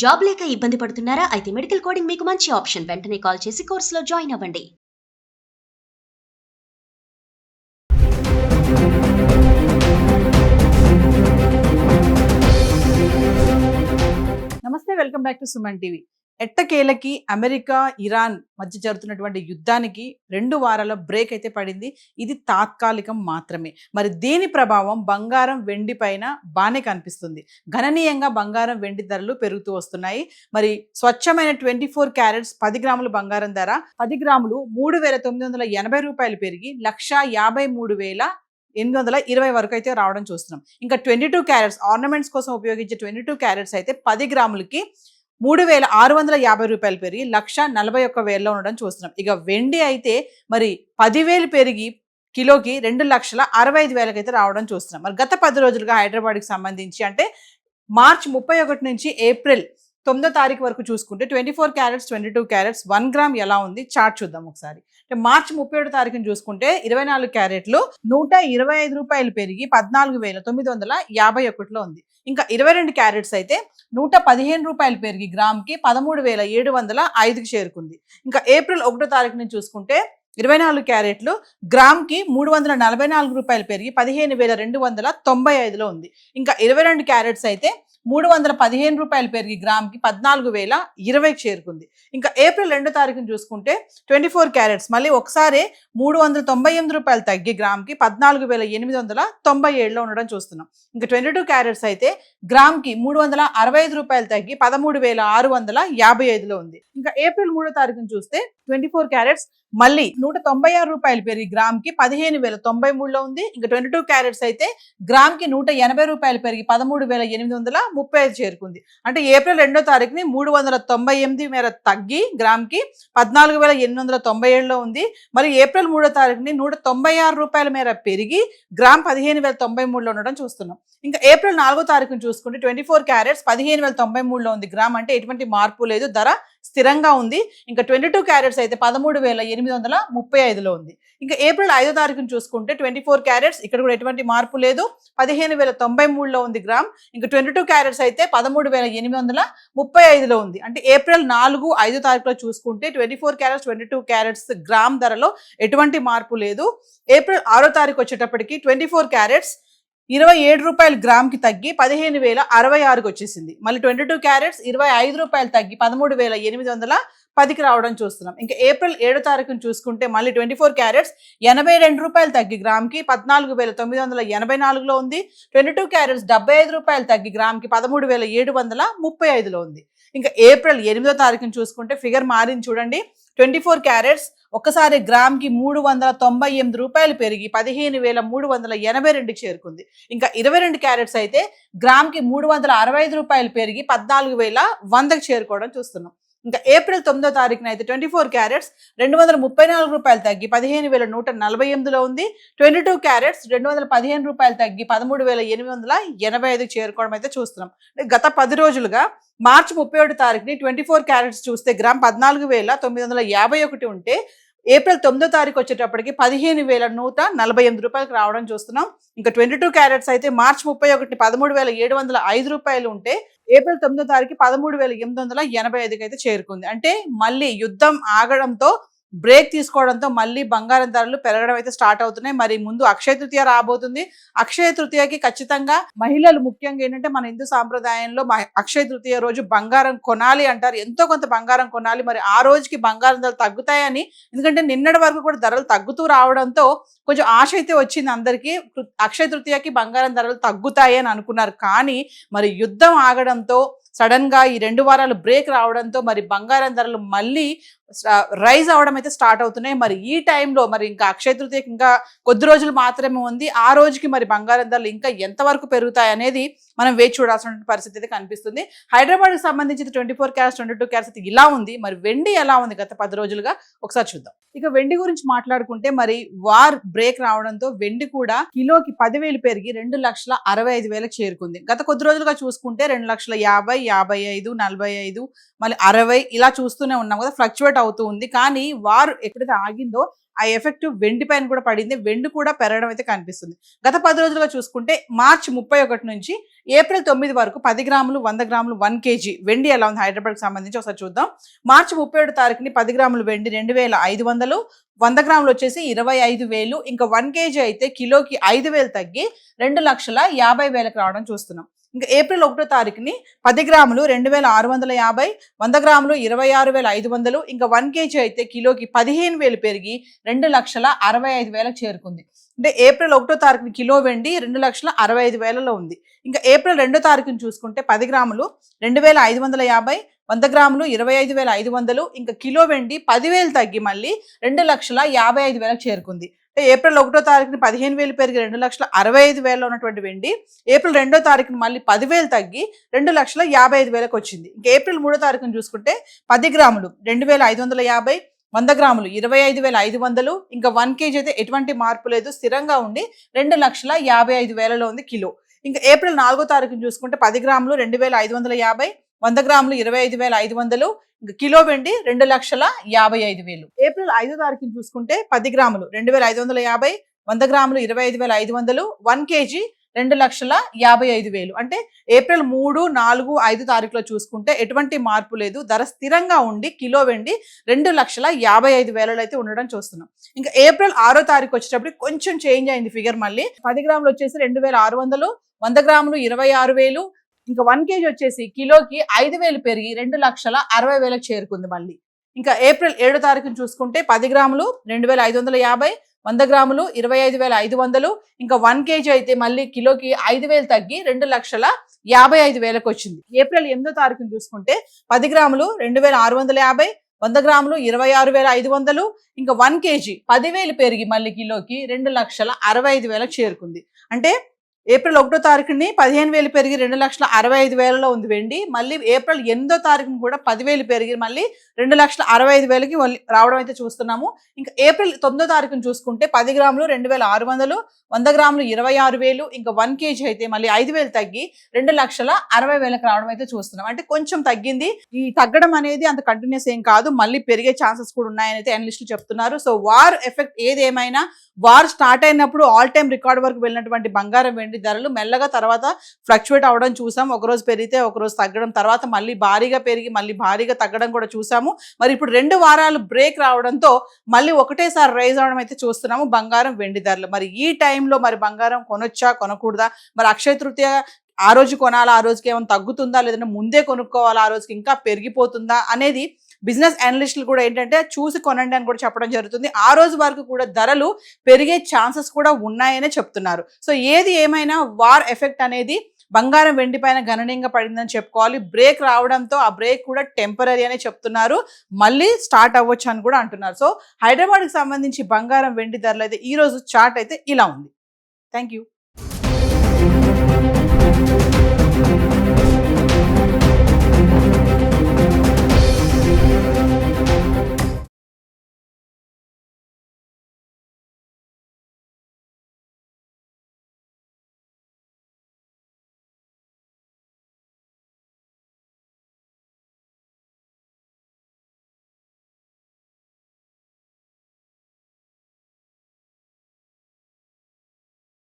Job లేక ఇబ్బంది పడుతున్నారా? అయితే మెడికల్ కోడింగ్ మీకు మంచి ఆప్షన్. వెంటనే కాల్ చేసి కోర్సులో జాయిన్ అవ్వండి. నమస్తే, welcome back to Suman TV. ఎట్టకేలకి అమెరికా ఇరాన్ మధ్య జరుగుతున్నటువంటి యుద్ధానికి 2 వారాల బ్రేక్ అయితే పడింది. ఇది తాత్కాలికం మాత్రమే. మరి దీని ప్రభావం బంగారం వెండి పైన బాగానే కనిపిస్తుంది. గణనీయంగా బంగారం వెండి ధరలు పెరుగుతూ వస్తున్నాయి. మరి స్వచ్ఛమైన 24 క్యారెట్స్ 10 గ్రాముల బంగారం ధర 10 గ్రాములు 3,980 రూపాయలు పెరిగి 1,53,820 వరకు అయితే రావడం చూస్తున్నాం. ఇంకా 22 క్యారెట్స్ ఆర్నమెంట్స్ కోసం ఉపయోగించే 22 క్యారెట్స్ అయితే 10 గ్రాములకి 3,650 రూపాయలు పెరిగి 1,41,000 ఉండడం చూస్తున్నాం. ఇక వెండి అయితే మరి 10,000 పెరిగి కిలోకి 2,65,000 అయితే రావడం చూస్తున్నాం. మరి గత 10 రోజులుగా హైదరాబాద్కి సంబంధించి అంటే మార్చి 31 నుంచి ఏప్రిల్ 9వ తారీఖు వరకు చూసుకుంటే 24 క్యారెట్స్ 22 క్యారెట్స్ 1 గ్రామ్ ఎలా ఉంది చార్ట్ చూద్దాం ఒకసారి. అంటే మార్చి 31 తారీఖుని చూసుకుంటే 24 క్యారెట్లు 125 రూపాయలు పెరిగి 14,951లో ఉంది. ఇంకా 22 క్యారెట్స్ అయితే 115 రూపాయలు పెరిగి గ్రామ్కి 13,705కి చేరుకుంది. ఇంకా ఏప్రిల్ 1వ తారీఖు నుంచి చూసుకుంటే 24 క్యారెట్లు గ్రామ్కి 344 రూపాయలు పెరిగి 15,295లో ఉంది. ఇంకా 22 క్యారెట్స్ అయితే 315 రూపాయలు పెరిగి గ్రామ్కి 14,020కి చేరుకుంది. ఇంకా ఏప్రిల్ 2వ తారీఖుని చూసుకుంటే 24 క్యారెట్స్ మళ్ళీ ఒకసారి 398 రూపాయలు తగ్గి గ్రామ్కి 14,897లో ఉండడం చూస్తున్నాం. ఇంకా 22 క్యారెట్స్ అయితే గ్రామ్కి 365 రూపాయలు తగ్గి 13,655లో ఉంది. ఇంకా ఏప్రిల్ 3వ తారీఖుని చూస్తే 24 క్యారెట్స్ మళ్ళీ 196 రూపాయలు పెరిగి గ్రామ్కి 15,093లో ఉంది. ఇంకా 22 క్యారెట్స్ అయితే గ్రామ్కి 180 రూపాయలు పెరిగి 13,835 చేరుకుంది. అంటే ఏప్రిల్ 2వ తారీఖుని 398 మేర తగ్గి గ్రామ్కి 14,897లో ఉంది. మరి ఏప్రిల్ 3వ తారీఖుని 196 రూపాయల మేర పెరిగి గ్రామ్ 15,093లో ఉండడం చూస్తున్నాం. ఇంకా ఏప్రిల్ 4వ తారీఖుని చూసుకుంటే 24 క్యారెట్స్ 15,093లో ఉంది గ్రామ్. అంటే ఎటువంటి మార్పు లేదు, ధర స్థిరంగా ఉంది. ఇంకా 22 క్యారెట్స్ అయితే 13,835లో ఉంది. ఇంకా ఏప్రిల్ 5వ తారీఖుని చూసుకుంటే 24 క్యారెట్స్ ఇక్కడ కూడా ఎటువంటి మార్పు లేదు, 15,093లో ఉంది గ్రామ్. ఇంకా 22 క్యారెట్స్ అయితే 13,835లో ఉంది. అంటే ఏప్రిల్ 4, 5 తారీఖులో చూసుకుంటే 24 క్యారెట్స్ 22 క్యారెట్స్ గ్రామ్ ధరలో ఎటువంటి మార్పు లేదు. ఏప్రిల్ 6వ తారీఖు వచ్చేటప్పటికి 24 క్యారెట్స్ 27 రూపాయలు గ్రామ్కి తగ్గి 15,066కి వచ్చేసింది. మళ్ళీ 22 క్యారెట్స్ 25 రూపాయలు తగ్గి 13,810కి రావడం చూస్తున్నాం. ఇంకా ఏప్రిల్ 7వ తారీఖుని చూసుకుంటే మళ్ళీ 24 క్యారెట్స్ 82 రూపాయలు తగ్గి గ్రామ్కి 14,984లో ఉంది. 22 క్యారెట్స్ 75 రూపాయలు తగ్గి గ్రామ్కి 13,735లో ఉంది. ఇంకా ఏప్రిల్ 8వ తారీఖుని చూసుకుంటే ఫిగర్ మారింది చూడండి. 24 క్యారెట్స్ ఒక్కసారి గ్రామ్కి 398 రూపాయలు పెరిగి 15,382కి చేరుకుంది. ఇంకా 22 క్యారెట్స్ అయితే గ్రామ్కి 365 రూపాయలు పెరిగి 14,100కి చేరుకోవడం చూస్తున్నాం. ఇంకా ఏప్రిల్ 9వ తారీఖున అయితే 24 క్యారెట్స్ 234 రూపాయలు తగ్గి 15,148లో ఉంది. 22 క్యారెట్స్ 215 రూపాయలు తగ్గి 13,885కి చేరుకోవడం అయితే చూస్తున్నాం. గత 10 రోజులుగా మార్చి 31 తారీఖుని 24 క్యారెట్స్ చూస్తే గ్రామ్ 14,951 ఉంటే ఏప్రిల్ 9వ తారీఖు వచ్చేటప్పటికి 15,148 రూపాయలకు రావడం చూస్తున్నాం. ఇంకా 22 క్యారెట్స్ అయితే మార్చి 31 13,705 రూపాయలు ఉంటే ఏప్రిల్ 9వ తారీఖు 13,885కి అయితే చేరుకుంది. అంటే మళ్ళీ యుద్ధం ఆగడంతో బ్రేక్ తీసుకోవడంతో మళ్ళీ బంగారం ధరలు పెరగడం అయితే స్టార్ట్ అవుతున్నాయి. మరి ముందు అక్షయ తృతీయ రాబోతుంది. అక్షయ తృతీయకి ఖచ్చితంగా మహిళలు ముఖ్యంగా ఏంటంటే మన హిందూ సాంప్రదాయంలో అక్షయ తృతీయ రోజు బంగారం కొనాలి అంటారు. ఎంతో కొంత బంగారం కొనాలి. మరి ఆ రోజుకి బంగారం ధరలు తగ్గుతాయని, ఎందుకంటే నిన్నటి వరకు కూడా ధరలు తగ్గుతూ రావడంతో కొంచెం ఆశ అయితే వచ్చింది అందరికీ. అక్షయ తృతీయకి బంగారం ధరలు తగ్గుతాయి అని అనుకున్నారు. కానీ మరి యుద్ధం ఆగడంతో సడన్ గా ఈ 2 వారాలు బ్రేక్ రావడంతో మరి బంగారం ధరలు మళ్ళీ రైజ్ అవడం అయితే స్టార్ట్ అవుతున్నాయి. మరి ఈ టైంలో మరి ఇంకా అక్షయ తృతీయకి ఇంకా కొద్ది రోజులు మాత్రమే ఉంది. ఆ రోజుకి మరి బంగారం ధరలు ఇంకా ఎంతవరకు పెరుగుతాయి అనేది మనం వేచి చూడాల్సిన పరిస్థితి అయితే కనిపిస్తుంది. హైదరాబాద్కి సంబంధించి 24 క్యారెట్స్ 22 క్యారెట్స్ అయితే ఇలా ఉంది. మరి వెండి ఎలా ఉంది గత 10 రోజులుగా ఒకసారి చూద్దాం. ఇక వెండి గురించి మాట్లాడుకుంటే మరి వార్ బ్రేక్ రావడంతో వెండి కూడా కిలోకి 10,000 పెరిగి 2,65,000కి చేరుకుంది. గత కొద్ది రోజులుగా చూసుకుంటే 2,50,000, 55, 45, మళ్ళీ 60 ఇలా చూస్తూనే ఉన్నాం కదా, ఫ్లక్చువేట్ అవుతూ ఉంది. కానీ వార్ ఎప్పుడైతే ఆగిందో ఆ ఎఫెక్ట్ వెండి పైన కూడా పడింది. వెండి కూడా పెరగడం అయితే కనిపిస్తుంది. గత 10 రోజులుగా చూసుకుంటే మార్చి 31 నుంచి ఏప్రిల్ 9 వరకు 10 గ్రాములు 100 గ్రాములు 1 కేజీ వెండి ఎలా ఉంది హైదరాబాద్కి సంబంధించి ఒకసారి చూద్దాం. మార్చి 37 తారీఖుని 10 గ్రాములు వెండి 2500, 100 గ్రాములు వచ్చేసి 25,000, ఇంకా 1 కేజీ అయితే కిలోకి 5,000 తగ్గి 2,50,000కి రావడం చూస్తున్నాం. ఇంకా ఏప్రిల్ 1 తారీఖుని 10 గ్రాములు 2,650, 100 గ్రాములు 26,500, ఇంకా 1 కేజీ అయితే కిలోకి 15,000 పెరిగి 2,65,000కి చేరుకుంది. అంటే ఏప్రిల్ 1 తారీఖుని కిలో వెండి 2,65,000లో ఉంది. ఇంకా ఏప్రిల్ 2 తారీఖుని చూసుకుంటే 10 గ్రాములు 2,550, 100 గ్రాములు 25,500, ఇంకా కిలో వెండి 10,000 తగ్గి మళ్ళీ 2,55,000కి చేరుకుంది. ఏప్రిల్ 1 తారీఖుని 15,000 పెరిగి 2,65,000లో ఉన్నటువంటి వెండి ఏప్రిల్ 2 తారీఖుని మళ్ళీ 10,000 తగ్గి 2,55,000కి వచ్చింది. ఇంకా ఏప్రిల్ 3 తారీఖుని చూసుకుంటే 10 గ్రాములు 2,550, 100 గ్రాములు 25,500, ఇంకా 1 కేజీ అయితే ఎటువంటి మార్పు లేదు, స్థిరంగా ఉండి 2,55,000లో ఉంది కిలో. ఇంకా ఏప్రిల్ 4 తారీఖుని చూసుకుంటే 10 గ్రాములు 2,550, 100 గ్రాములు 25,500, ఇంకా కిలో వెండి 2,55,000. ఏప్రిల్ 5 తారీఖుని చూసుకుంటే 10 గ్రాములు 2,550, 100 గ్రాములు 25,500, 1 కేజీ 2,55,000. అంటే ఏప్రిల్ 3, 4, 5 తారీఖులో చూసుకుంటే ఎటువంటి మార్పు లేదు, ధర స్థిరంగా ఉండి కిలో వెండి 2,55,000 అయితే ఉండడం చూస్తున్నాం. ఇంకా ఏప్రిల్ 6 తారీఖు వచ్చేటప్పుడు కొంచెం చేంజ్ అయింది ఫిగర్. మళ్ళీ 10 గ్రాములు వచ్చేసి 2,600, 100 గ్రాములు 26,000, ఇంకా 1 కేజీ వచ్చేసి కిలోకి 5,000 పెరిగి 2,60,000కి చేరుకుంది మళ్ళీ. ఇంకా ఏప్రిల్ 7 తారీఖుని చూసుకుంటే 10 గ్రాములు 2,550, 100 గ్రాములు 25,500, ఇంకా 1 కేజీ అయితే మళ్ళీ కిలోకి 5,000 తగ్గి 2,55,000కి వచ్చింది. ఏప్రిల్ 8 తారీఖుని చూసుకుంటే 10 గ్రాములు 2,650, 100 గ్రాములు 26,500, ఇంకా 1 కేజీ 10,000 పెరిగి మళ్ళీ కిలోకి 2,65,000కి చేరుకుంది. అంటే ఏప్రిల్ 1 తారీఖుని 15,000 పెరిగి 2,65,000లో ఉంది వెండి. మళ్ళీ ఏప్రిల్ 8 తారీఖుని కూడా 10,000 పెరిగి మళ్ళీ 2,65,000కి రావడం అయితే చూస్తున్నాము. ఇంకా ఏప్రిల్ 9 తారీఖుని చూసుకుంటే 10 గ్రాములు 2,600, 100 గ్రాములు 26,000, ఇంకా 1 కేజీ అయితే మళ్ళీ 5,000 తగ్గి 2,60,000కి రావడం అయితే చూస్తున్నాం. అంటే కొంచెం తగ్గింది. ఈ తగ్గడం అనేది అంత కంటిన్యూస్ ఏం కాదు, మళ్ళీ పెరిగే ఛాన్సెస్ కూడా ఉన్నాయని అయితే అనలిస్టులు చెప్తున్నారు. సో వార్ ఎఫెక్ట్ ఏదేమైనా, వార్ స్టార్ట్ అయినప్పుడు ఆల్ టైమ్ రికార్డ్ వరకు వెళ్ళినటువంటి బంగారం వెండి ధరలు మెల్లగా తర్వాత ఫ్లక్చువేట్ అవ్వడం చూసాం. ఒకరోజు పెరిగితే ఒకరోజు తగ్గడం, తర్వాత మళ్ళీ భారీగా పెరిగి మళ్ళీ భారీగా తగ్గడం కూడా చూసాము. మరి ఇప్పుడు 2 వారాలు బ్రేక్ రావడంతో మళ్ళీ ఒకటేసారి రైజ్ అవడం అయితే చూస్తున్నాము బంగారం వెండి ధరలు. మరి ఈ టైంలో మరి బంగారం కొనొచ్చా కొనకూడదా, మరి అక్షయ తృతీయ ఆ రోజు కొనాలా, ఆ రోజుకి ఏమైనా తగ్గుతుందా, లేదంటే ముందే కొనుక్కోవాలా, ఆ రోజుకి ఇంకా పెరిగిపోతుందా అనేది బిజినెస్ అనలిస్టులు కూడా ఏంటంటే చూసి కొనండి అని కూడా చెప్పడం జరుగుతుంది. ఆ రోజు వరకు కూడా ధరలు పెరిగే ఛాన్సెస్ కూడా ఉన్నాయనే చెప్తున్నారు. సో ఏది ఏమైనా వార్ ఎఫెక్ట్ అనేది బంగారం వెండి పైన గణనీయంగా పడిందని చెప్పుకోవాలి. బ్రేక్ రావడంతో ఆ బ్రేక్ కూడా టెంపరీ అనే చెప్తున్నారు, మళ్ళీ స్టార్ట్ అవ్వచ్చు అని కూడా అంటున్నారు. సో హైదరాబాద్కి సంబంధించి బంగారం వెండి ధరలు అయితే ఈ రోజు చార్ట్ అయితే ఇలా ఉంది. Thank you.